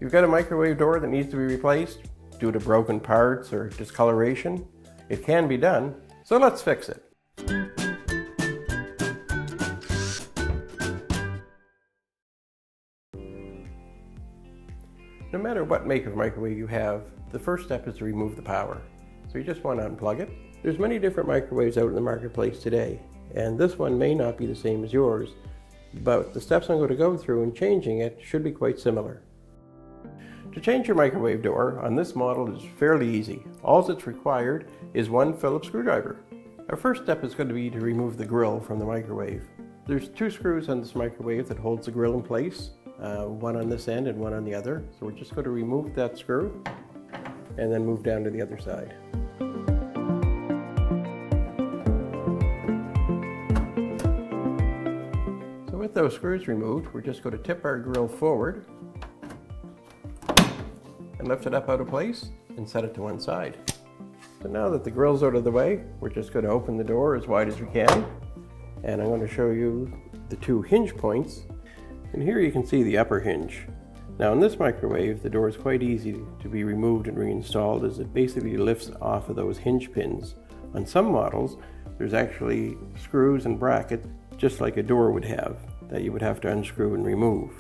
You've got a microwave door that needs to be replaced due to broken parts or discoloration. It can be done, so let's fix it. No matter what make of microwave you have, the first step is to remove the power. So you just want to unplug it. There's many different microwaves out in the marketplace today, and this one may not be the same as yours, but the steps I'm going to go through in changing it should be quite similar. To change your microwave door on this model is fairly easy. All that's required is one Phillips screwdriver. Our first step is going to be to remove the grill from the microwave. There's two screws on this microwave that holds the grill in place, one on this end and one on the other. So we're just going to remove that screw and then move down to the other side. So with those screws removed, we're just going to tip our grill forward and lift it up out of place and set it to one side. So now that the grill's out of the way, we're just going to open the door as wide as we can, and I'm going to show you the two hinge points. And here you can see the upper hinge. Now in this microwave, the door is quite easy to be removed and reinstalled, as it basically lifts off of those hinge pins. On some models, there's actually screws and brackets just like a door would have that you would have to unscrew and remove.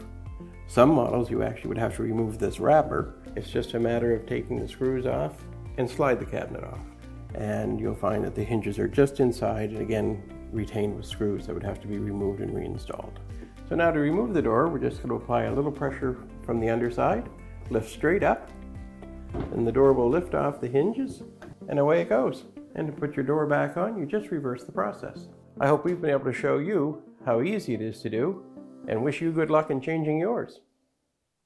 Some models you actually would have to remove this wrapper. It's just a matter of taking the screws off and slide the cabinet off. And you'll find that the hinges are just inside and again retained with screws that would have to be removed and reinstalled. So now to remove the door, we're just going to apply a little pressure from the underside, lift straight up, and the door will lift off the hinges, and away it goes. And to put your door back on, you just reverse the process. I hope we've been able to show you how easy it is to do, and wish you good luck in changing yours.